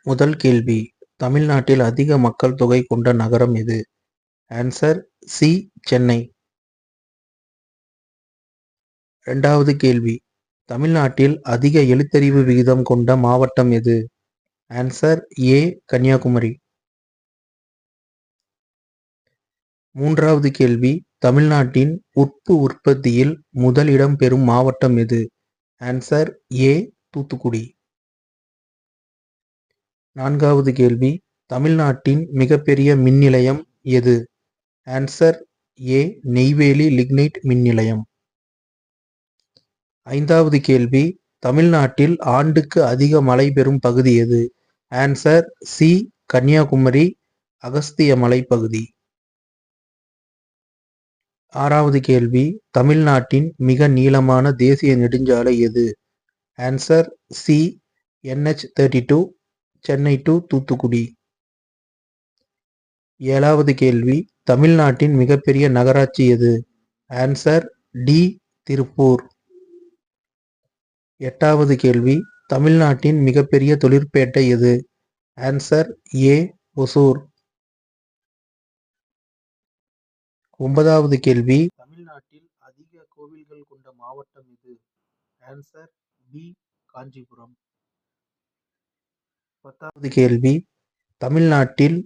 முதல் கேள்வி, தமிழ்நாட்டில் அதிக மக்கள் தொகை கொண்ட நகரம் எது? Answer C. சென்னை. 2வது கேள்வி, தமிழ்நாட்டில் அதிக எழுத்தறிவு விகிதம் கொண்ட மாவட்டம் எது? Answer A. கன்னியாகுமரி. 3வது கேள்வி, தமிழ்நாட்டின் உப்பு உற்பத்தியில் முதல் இடம் பெறும் மாவட்டம் எது? Answer A. தூத்துக்குடி. 4வது கேள்வி, தமிழ்நாட்டின் மிகப்பெரிய மின் நிலையம் எது? ஆன்சர் ஏ. நெய்வேலி லிக்னைட் மின் நிலையம். 5வது கேள்வி, தமிழ்நாட்டில் ஆண்டுக்கு அதிக மழை பெறும் பகுதி எது? Answer C. கன்னியாகுமரி அகஸ்திய மலைப்பகுதி. 6வது கேள்வி, தமிழ்நாட்டின் மிக நீளமான தேசிய நெடுஞ்சாலை எது? Answer C. NH32 Chennai to Thoothukudi. 7வது கேள்வி, தமிழ்நாட்டின் மிகப்பெரிய நகராட்சி எது? Answer D. திருப்பூர். 8வது கேள்வி, தமிழ்நாட்டின் மிகப்பெரிய தொழிற்பேட்டை எது? Answer A. ஒசூர். 9வது கேள்வி, தமிழ்நாட்டில் அதிக கோவில்கள் கொண்ட மாவட்டம் எது? Answer B. காஞ்சிபுரம். 10வது கேள்வி, தமிழ்நாட்டில்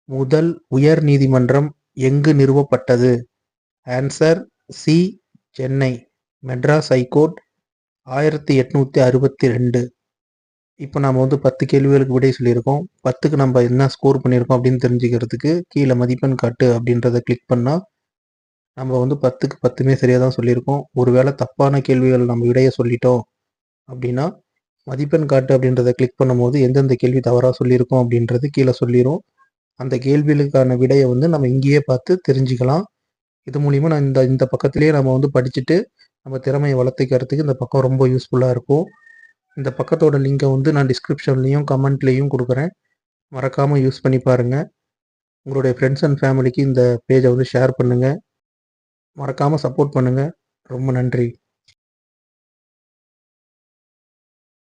முதல் உயர் நீதிமன்றம் எங்கு நிறுவப்பட்டது? Answer C. Chennai Madras high court 1862. இப்போ நாம் 10 கேள்விகளுக்கு விடை சொல்லியிருக்கோம். 10க்கு நம்ம என்ன ஸ்கோர் பண்ணியிருக்கோம் அப்படின்னு தெரிஞ்சுக்கிறதுக்கு கீழே மதிப்பெண் காட்டு அப்படின்றத கிளிக் பண்ணால் நம்ம 10க்கு 10மே சரியாக தான் சொல்லியிருக்கோம். ஒருவேளை தப்பான கேள்விகள் நம்ம விடையை சொல்லிட்டோம் அப்படின்னா மதிப்பெண் காட்டு அப்படின்றத கிளிக் பண்ணும்போது எந்தெந்த கேள்வி தவறாக சொல்லியிருக்கோம் அப்படின்றது கீழே சொல்லிடும். அந்த கேள்விகளுக்கான விடையை நம்ம இங்கேயே பார்த்து தெரிஞ்சுக்கலாம். இது மூலிமா நான் இந்த பக்கத்திலேயே நம்ம படிச்சுட்டு நம்ம திறமையை வளர்த்துக்கிறதுக்கு இந்த பக்கம் ரொம்ப யூஸ்ஃபுல்லாக இருக்கும். இந்த பக்கத்தோட லிங்கை நான் டிஸ்கிரிப்ஷன்லேயும் கமெண்ட்லேயும் கொடுக்குறேன். மறக்காமல் யூஸ் பண்ணி பாருங்கள். உங்களுடைய ஃப்ரெண்ட்ஸ் அண்ட் ஃபேமிலிக்கு இந்த பேஜை ஷேர் பண்ணுங்கள். மறக்காமல் சப்போர்ட் பண்ணுங்கள். ரொம்ப நன்றி.